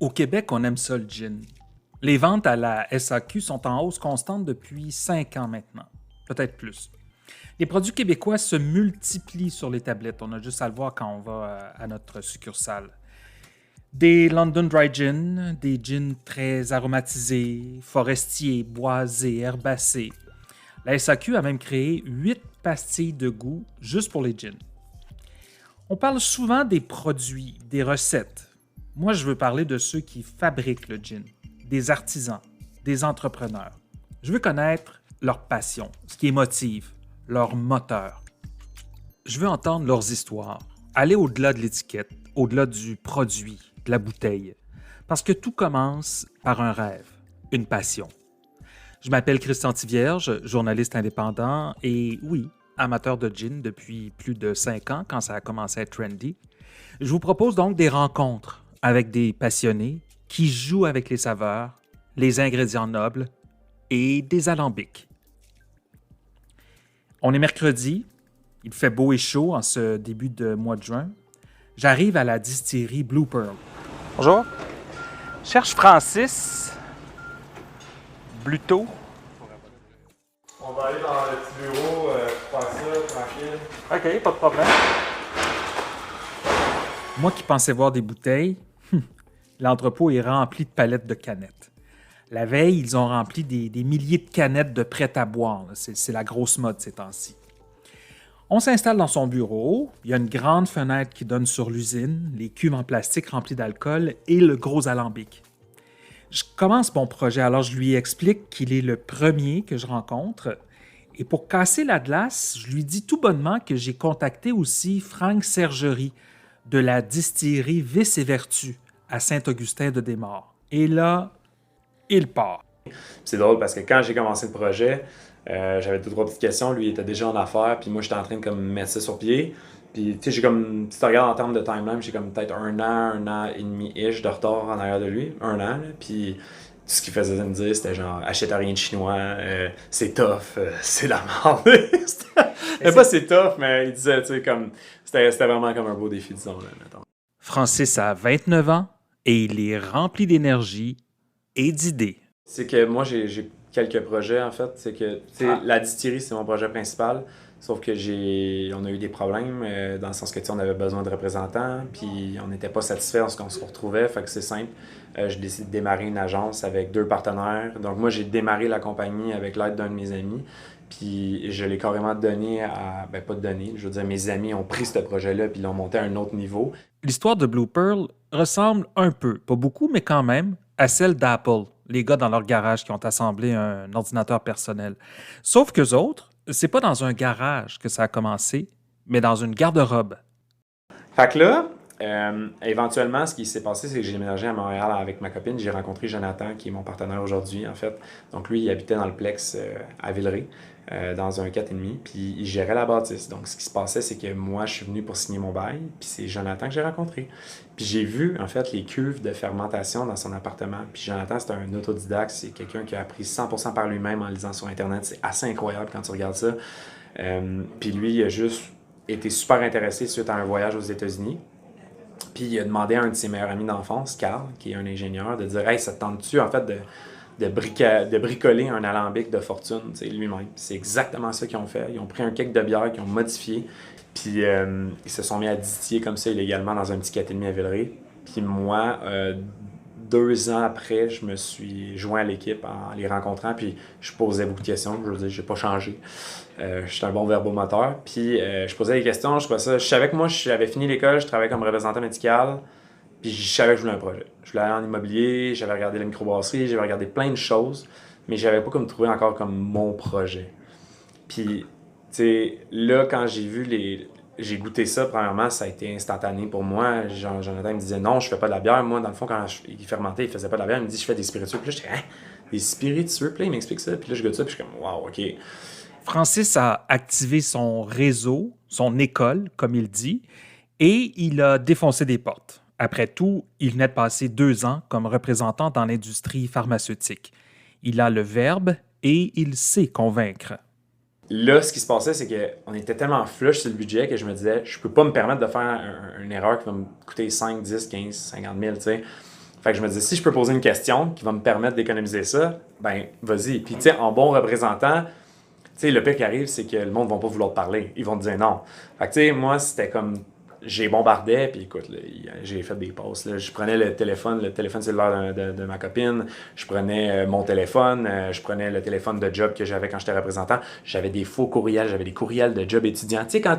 Au Québec, on aime ça le gin. Les ventes à la SAQ sont en hausse constante depuis 5 ans maintenant, peut-être plus. Les produits québécois se multiplient sur les tablettes. On a juste à le voir quand on va à notre succursale. Des London Dry Gin, des gins très aromatisés, forestiers, boisés, herbacés. La SAQ a même créé 8 pastilles de goût juste pour les gins. On parle souvent des produits, des recettes. Moi, je veux parler de ceux qui fabriquent le gin, des artisans, des entrepreneurs. Je veux connaître leur passion, ce qui les motive, leur moteur. Je veux entendre leurs histoires, aller au-delà de l'étiquette, au-delà du produit, de la bouteille. Parce que tout commence par un rêve, une passion. Je m'appelle Christian Tivierge, journaliste indépendant et oui, amateur de gin depuis plus de 5 ans quand ça a commencé à être trendy. Je vous propose donc des rencontres avec des passionnés qui jouent avec les saveurs, les ingrédients nobles et des alambics. On est mercredi, il fait beau et chaud en ce début de mois de juin. J'arrive à la distillerie Blue Pearl. Bonjour. Je cherche Francis Bluteau. On va aller dans le petit bureau, faire ça, tranquille. OK, pas de problème. Moi qui pensais voir des bouteilles, l'entrepôt est rempli de palettes de canettes. La veille, ils ont rempli des milliers de canettes de prêt à boire. C'est la grosse mode ces temps-ci. On s'installe dans son bureau. Il y a une grande fenêtre qui donne sur l'usine, les cuves en plastique remplies d'alcool et le gros alambic. Je commence mon projet, alors je lui explique qu'il est le premier que je rencontre. Et pour casser la glace, je lui dis tout bonnement que j'ai contacté aussi Franck Sergerie de la distillerie Vice et Vertu à Saint-Augustin-de-Desmaures. Et là, il part. C'est drôle parce que quand j'ai commencé le projet, j'avais deux, trois petites questions. Lui, il était déjà en affaires, puis moi, j'étais en train de comme, mettre ça sur pied. Puis, tu sais, j'ai comme, si tu regardes en termes de timeline, j'ai comme peut-être un an et demi-ish de retard en arrière de lui. Un an, là. Puis, tout ce qu'il faisait me dire, c'était genre, achète rien de chinois, c'est tough, c'est la merde. Mais pas c'est tough, mais il disait, tu sais, comme, c'était vraiment comme un beau défi, disons, là, mettons. Francis a 29 ans et il est rempli d'énergie et d'idées. C'est que moi, j'ai quelques projets, en fait. C'est que, tu sais, la distillerie, c'est mon projet principal. Sauf que on a eu des problèmes, dans le sens que, tu sais, on avait besoin de représentants, puis on n'était pas satisfait en ce qu'on se retrouvait. Fait que c'est simple. J'ai décidé de démarrer une agence avec 2 partenaires. Donc, moi, j'ai démarré la compagnie avec l'aide d'un de mes amis. Puis, je l'ai carrément donné à... Ben, pas donné. Je veux dire, mes amis ont pris ce projet-là, puis l'ont monté à un autre niveau. L'histoire de Blue Pearl ressemble un peu, pas beaucoup, mais quand même, à celle d'Apple, les gars dans leur garage qui ont assemblé un ordinateur personnel. Sauf qu'eux autres, c'est pas dans un garage que ça a commencé, mais dans une garde-robe. Fait que là, éventuellement, ce qui s'est passé, c'est que j'ai déménagé à Montréal avec ma copine. J'ai rencontré Jonathan, qui est mon partenaire aujourd'hui, en fait. Donc, lui, il habitait dans le Plex à Villeray, dans un 4,5, puis il gérait la bâtisse. Donc, ce qui se passait, c'est que moi, je suis venu pour signer mon bail, puis c'est Jonathan que j'ai rencontré. Puis j'ai vu, en fait, les cuves de fermentation dans son appartement. Puis Jonathan, c'est un autodidacte, c'est quelqu'un qui a appris 100% par lui-même en lisant sur Internet. C'est assez incroyable quand tu regardes ça. Puis lui, il a juste été super intéressé suite à un voyage aux États-Unis. Puis il a demandé à un de ses meilleurs amis d'enfance, Carl, qui est un ingénieur, de dire « Hey, ça te tente-tu, en fait, de bricoler un alambic de fortune, tu sais, lui-même. » C'est exactement ça qu'ils ont fait. Ils ont pris un keg de bière qu'ils ont modifié, puis ils se sont mis à distiller comme ça illégalement dans un petit 4,5 à Villeray. Puis moi, 2 ans après, je me suis joint à l'équipe en les rencontrant, puis je posais beaucoup de questions. Je veux dire, j'ai pas changé. Je suis un bon verbomoteur. Puis je posais des questions, je savais que moi, j'avais fini l'école, je travaillais comme représentant médical, puis je savais que je voulais un projet. Je voulais aller en immobilier, j'avais regardé la microbrasserie, j'avais regardé plein de choses, mais j'avais pas comme trouvé encore comme mon projet. Puis, tu sais, là, quand j'ai goûté ça, premièrement, ça a été instantané pour moi. Jonathan me disait non, je fais pas de la bière. Moi, dans le fond, quand il fermentait, il faisait pas de la bière. Il me dit, je fais des spiritueux. Puis là, j'étais, hein, des spiritueux? Puis là, il m'explique ça. Puis là, je goûte ça. Puis je suis comme, wow, OK. Francis a activé son réseau, son école, comme il dit, et il a défoncé des portes. Après tout, il venait de passer 2 ans comme représentant dans l'industrie pharmaceutique. Il a le verbe et il sait convaincre. Là, ce qui se passait, c'est qu'on était tellement flush sur le budget que je me disais, je peux pas me permettre de faire une erreur qui va me coûter 5, 10, 15, 50 000, tu sais. Fait que je me dis, si je peux poser une question qui va me permettre d'économiser ça, ben vas-y. Puis tu sais, en bon représentant, tu sais, le pire qui arrive, c'est que le monde ne va pas vouloir te parler. Ils vont te dire non. Fait que tu sais, moi, c'était comme, j'ai bombardé, puis écoute, là, j'ai fait des passes. Là. Je prenais le téléphone cellulaire de ma copine, je prenais mon téléphone, je prenais le téléphone de job que j'avais quand j'étais représentant. J'avais des faux courriels, j'avais des courriels de job étudiants. Tu sais, quand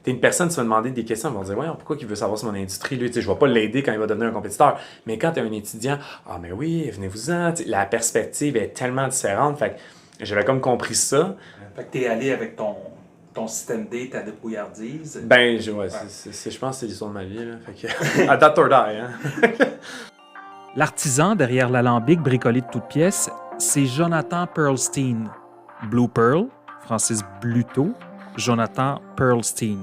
t'es une personne, tu vas demander des questions, ils vont dire, ouais, pourquoi il veut savoir sur mon industrie, lui, tu sais, je vais pas l'aider quand il va devenir un compétiteur. Mais quand tu es un étudiant, ah, mais oui, venez-vous-en. Tu sais, la perspective est tellement différente. Fait que j'avais comme compris ça. Fait que t'es allé avec ton système D, ta débrouillardise. Ben, je pense que c'est l'histoire de ma vie. Là. Fait que, adapt or die. Hein? L'artisan derrière l'alambic bricolé de toutes pièces, c'est Jonathan Pearlstein. Blue Pearl, Francis Bluto, Jonathan Pearlstein.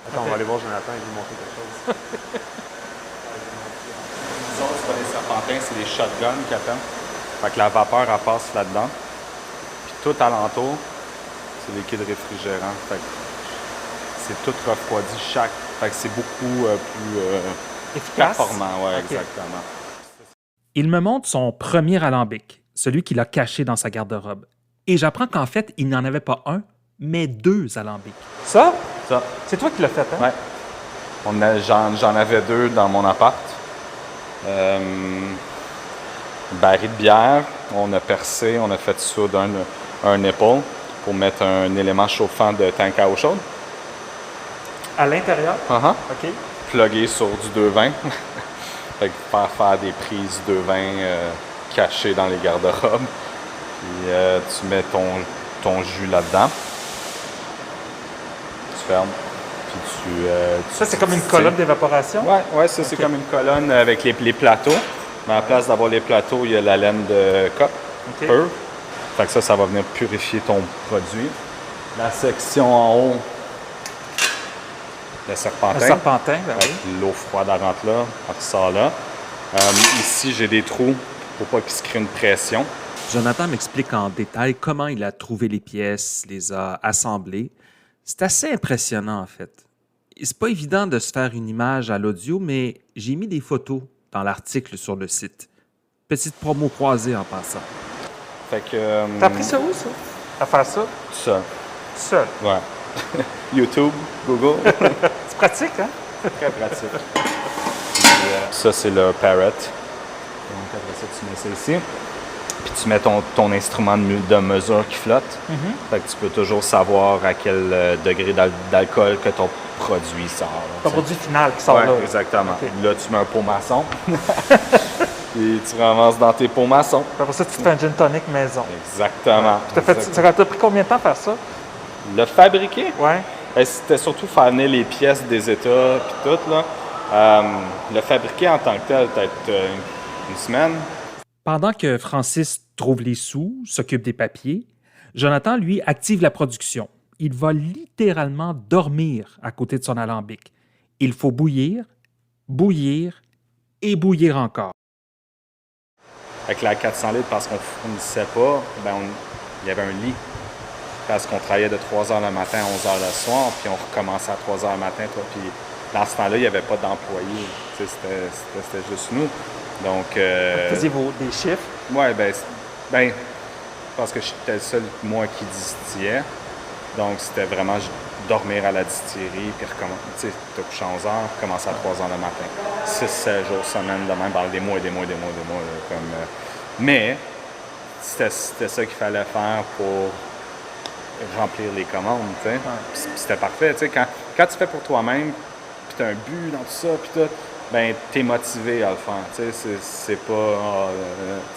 Attends, on va aller voir Jonathan et lui montrer quelque chose. Disons, c'est pas des serpentins, c'est des shotguns qu'ils appellent. Fait que la vapeur, elle passe là-dedans. Puis tout alentour, c'est des liquides réfrigérants. Fait que c'est tout refroidi chaque. Fait que c'est beaucoup plus Efficace? performant, ouais, Okay. exactement. Il me montre son premier alambic, celui qu'il a caché dans sa garde-robe. Et j'apprends qu'en fait, il n'en avait pas un, mais 2 alambics. Ça, Ça, c'est toi qui l'as fait, hein? ouais. J'en avais 2 dans mon appart. Baril de bière, on a percé, on a fait ça un nipple pour mettre un élément chauffant de tank à eau chaude. À l'intérieur? OK. Plugué sur du 220. Fait que faire des prises 220 cachées dans les garde-robes. Puis tu mets ton jus là-dedans. Tu fermes. Puis Ça, c'est comme une colonne d'évaporation? Ouais, ça c'est comme une colonne avec les plateaux. Mais à la place d'avoir les plateaux, il y a la laine de cope. OK. Pur. Fait que ça va venir purifier ton produit. La section en haut, le serpentin. Un serpentin, ben oui. L'eau froide elle rentre là, elle ressort là. Ici, j'ai des trous pour pas qu'il se crée une pression. Jonathan m'explique en détail comment il a trouvé les pièces, les a assemblées. C'est assez impressionnant, en fait. Et c'est pas évident de se faire une image à l'audio, mais j'ai mis des photos dans l'article sur le site. Petite promo croisée en passant. Fait que. T'as appris ça où, ça? À faire ça? Tout seul. Tout seul. Ouais. YouTube, Google, C'est pratique, hein? très pratique. Puis, ça, c'est le parrot. Donc après ça, tu mets ça ici. Puis tu mets ton instrument de mesure qui flotte. Fait que tu peux toujours savoir à quel degré d'alcool que ton produit sort. Ton produit final qui sort Ouais, là. exactement. Ok. Là, tu mets un pot maçon. Et tu ramasses dans tes pots maçons. Puis après ça, tu te fais un gin tonic maison. Exactement. Ça t'a pris combien de temps faire ça? Le fabriquer, Ouais. c'était surtout faire venir les pièces des États puis tout, là. Le fabriquer en tant que tel, peut-être une semaine. Pendant que Francis trouve les sous, s'occupe des papiers, Jonathan, lui, active la production. Il va littéralement dormir à côté de son alambic. Il faut bouillir, bouillir et bouillir encore. Avec la 400 litres, parce qu'on ne fournissait pas, il y avait un lit. Parce qu'on travaillait de 3 h le matin à 11 h le soir, puis on recommençait à 3 h le matin, toi. Puis dans ce temps-là, il n'y avait pas d'employés. Tu sais, c'était juste nous. Donc. Vous faisiez des chiffres. Ouais, parce que j'étais le seul, moi, qui distillait. Donc, c'était vraiment dormir à la distillerie, puis recommencer. Tu sais, te coucher à 11 h, recommencer à 3 h le matin. 6-7 jours semaine, de même, pendant des mois et des mois et des mois et des mois. Là, mais, c'était ça qu'il fallait faire pour remplir les commandes, tu sais. Puis c'était parfait, tu sais. Quand tu fais pour toi-même, puis t'as un but dans tout ça, puis tout, ben t'es motivé à le faire, tu sais. C'est pas...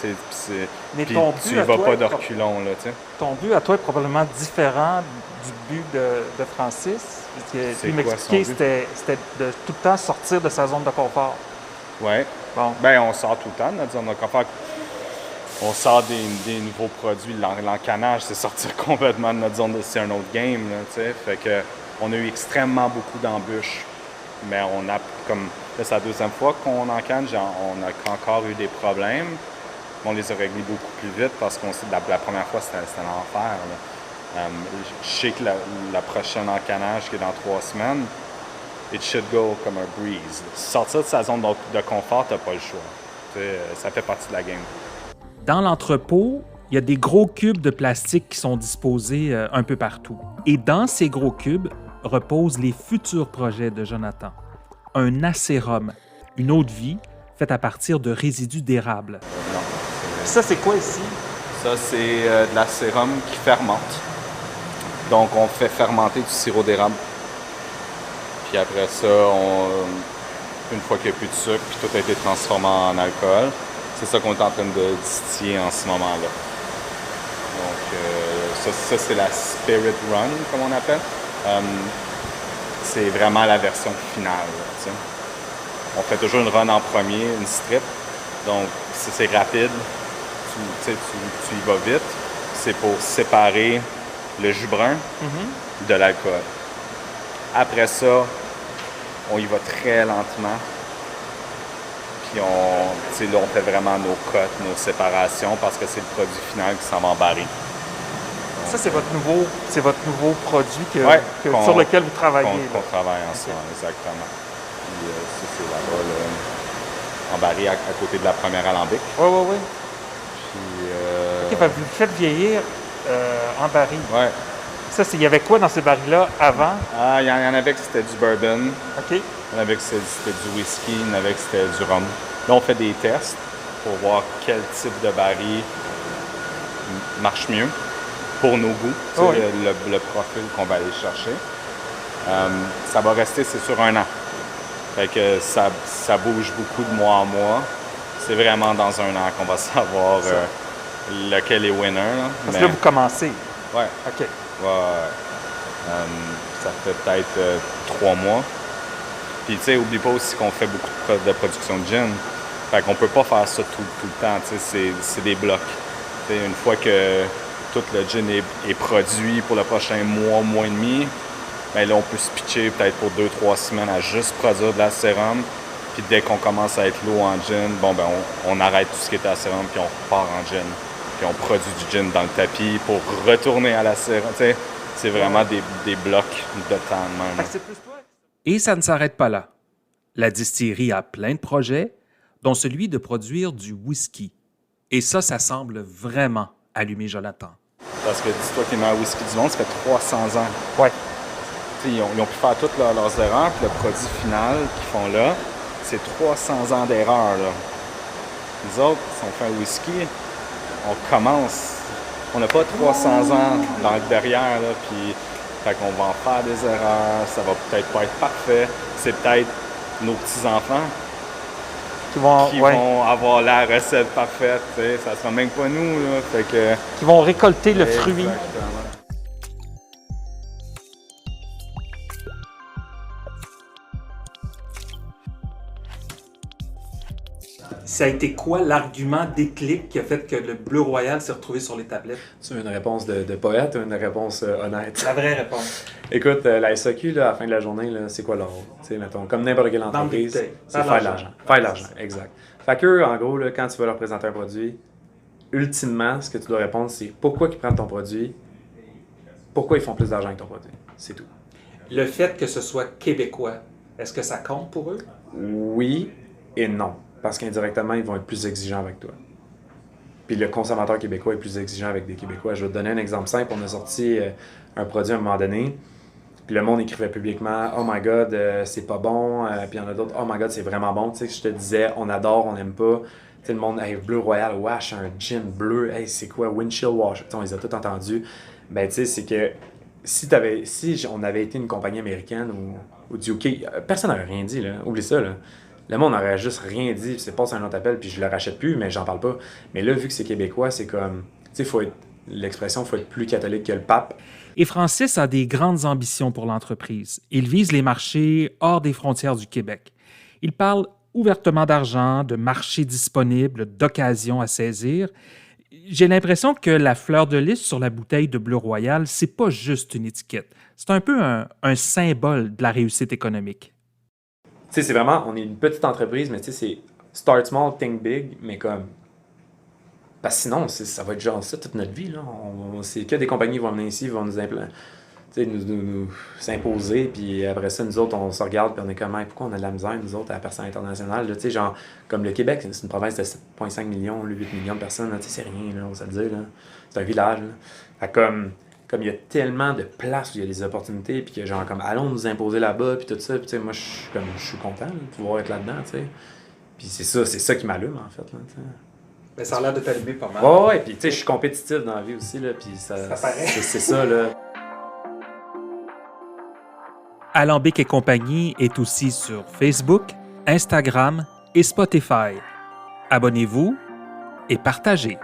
tu sais, Mais puis ton tu but y à vas toi pas est de reculons, là, tu sais. Ton but à toi est probablement différent du but de Francis. C'est Il quoi m'expliquait son c'était de tout le temps sortir de sa zone de confort. Ouais. Bon. Ben, on sort tout le temps de notre zone de confort. On sort des nouveaux produits. L'encanage, c'est sortir complètement de notre zone de... C'est un autre game, là, tu sais. Fait que on a eu extrêmement beaucoup d'embûches. Mais on a, comme... Là, c'est la deuxième fois qu'on encanne. On a encore eu des problèmes. On les a réglés beaucoup plus vite parce qu'on sait la première fois, c'était l'enfer, là. Je sais que la prochaine encanage qui est dans 3 semaines, it should go comme un breeze. Sortir de sa zone de confort, t'as pas le choix. Ça fait partie de la game. Dans l'entrepôt, il y a des gros cubes de plastique qui sont disposés un peu partout. Et dans ces gros cubes reposent les futurs projets de Jonathan. Un acérum, une eau de vie faite à partir de résidus d'érable. Non. Ça, c'est quoi ici? Ça, c'est de la sérum qui fermente. Donc, on fait fermenter du sirop d'érable. Puis après ça, une fois qu'il n'y a plus de sucre, puis tout a été transformé en alcool, c'est ça qu'on est en train de distiller en ce moment-là. Donc, ça c'est la Spirit Run, comme on appelle. C'est vraiment la version finale. Là, on fait toujours une run en premier, une strip. Donc, c'est rapide. Tu y vas vite. C'est pour séparer le jus brun de l'alcool. Après ça, on y va très lentement. Puis là, on fait vraiment nos cotes, nos séparations, parce que c'est le produit final qui s'en va en baril. Ça, c'est votre nouveau produit sur lequel vous travaillez. Qu'on travaille ensemble, exactement. Puis ça, c'est là-bas, là, en baril, à côté de la première alambic. Oui. Puis, OK, vous le faites vieillir en baril. Oui. Ça, il y avait quoi dans ces barils-là avant? Ah, il y en avait que c'était du bourbon. OK. Il y en avait que c'était du whisky. Il y en avait que c'était du rhum. Là, on fait des tests pour voir quel type de baril marche mieux pour nos goûts, oui. le profil qu'on va aller chercher. Ça va rester, c'est sur 1 an. Fait que ça bouge beaucoup de mois en mois. C'est vraiment dans 1 an qu'on va savoir lequel est winner. Là. Parce que là, vous commencez. Ouais. OK. Ouais. Ça fait peut-être 3 mois. Puis, tu sais, oublie pas aussi qu'on fait beaucoup de production de gin. Fait qu'on peut pas faire ça tout le temps. Tu sais, c'est des blocs. Tu sais, une fois que tout le gin est produit pour le prochain mois et demi, bien là, on peut se pitcher peut-être pour 2-3 semaines à juste produire de la sérum. Puis dès qu'on commence à être low en gin, bon, ben on arrête tout ce qui est à sérum puis on repart en gin. Puis on produit du gin dans le tapis pour retourner à la sérum. Tu sais, c'est vraiment des blocs de temps de même. C'est plus toi. Et ça ne s'arrête pas là. La distillerie a plein de projets, dont celui de produire du whisky. Et ça semble vraiment allumer Jonathan. Parce que dis-toi que les meilleurs whisky du monde, ça fait 300 ans. Ouais. Ils ont pu faire toutes leurs erreurs, puis le produit final qu'ils font là, c'est 300 ans d'erreurs. Nous autres, si on fait un whisky, on commence. On n'a pas 300 ans dans le derrière, là, puis fait qu'on va en faire des erreurs, ça va peut-être pas être parfait. C'est peut-être nos petits-enfants qui vont avoir la recette parfaite. T'sais. Ça sera même pas nous. Là, fait que, qui vont récolter le fruit. Exactement. Ça a été quoi l'argument déclic qui a fait que le Bleu Royal s'est retrouvé sur les tablettes? Tu veux une réponse de poète ou une réponse honnête? La vraie réponse. Écoute, la SAQ, là, à la fin de la journée, là, c'est quoi leur rôle? Tu sais, mettons, comme n'importe quelle entreprise, c'est faire de l'argent. Faire de l'argent, exact. Fait que, en gros, là, quand tu vas leur présenter un produit, ultimement, ce que tu dois répondre, c'est pourquoi ils prennent ton produit, pourquoi ils font plus d'argent avec ton produit. C'est tout. Le fait que ce soit québécois, est-ce que ça compte pour eux? Oui et non. Parce qu'indirectement, ils vont être plus exigeants avec toi. Puis le consommateur québécois est plus exigeant avec des Québécois. Je vais te donner un exemple simple. On a sorti un produit à un moment donné, puis le monde écrivait publiquement « Oh my God, c'est pas bon. Puis il y en a d'autres « Oh my God, c'est vraiment bon. » Tu sais, je te disais « On adore, on n'aime pas. » Tu sais, le monde « Hey, Bleu Royal, wesh, un gin bleu. Hey, c'est quoi? Windshield Wash. » Tu sais, on les a tous entendus. Ben, tu sais, c'est que si on avait été une compagnie américaine ou du UK, personne n'aurait rien dit, là. Oublie ça, là. Le monde n'aurait juste rien dit, c'est passe un autre appel, puis je le rachète plus, mais j'en parle pas. Mais là, vu que c'est québécois, c'est comme, tu sais, l'expression, faut être plus catholique que le pape. Et Francis a des grandes ambitions pour l'entreprise. Il vise les marchés hors des frontières du Québec. Il parle ouvertement d'argent, de marchés disponibles, d'occasions à saisir. J'ai l'impression que la fleur de lys sur la bouteille de Bleu Royal, c'est pas juste une étiquette. C'est un peu un symbole de la réussite économique. Tu sais, c'est vraiment, on est une petite entreprise, mais tu sais, c'est start small, think big, mais comme. Parce que sinon, ça va être genre ça toute notre vie, là. C'est que des compagnies vont venir ici, vont nous implanter. nous s'imposer, puis après ça, nous autres, on se regarde, puis on est comme, hey, pourquoi on a de la misère, nous autres, à la personne internationale, là, tu sais, genre, comme le Québec, c'est une province de 7,5 millions, 8 millions de personnes, là, tu sais, c'est rien, là, on va se le dire, là. C'est un village, là. Fait comme il y a tellement de places où il y a des opportunités, puis que genre, comme, allons nous imposer là-bas, puis tout ça, puis tu sais, moi, je suis content, là, de pouvoir être là-dedans, tu sais. Puis c'est ça qui m'allume, en fait, là, tu sais. Mais ça a l'air de t'allumer pas mal. Ouais, puis tu sais, je suis compétitif dans la vie aussi, là, puis ça paraît. C'est ça, là. Alambic et compagnie est aussi sur Facebook, Instagram et Spotify. Abonnez-vous et partagez.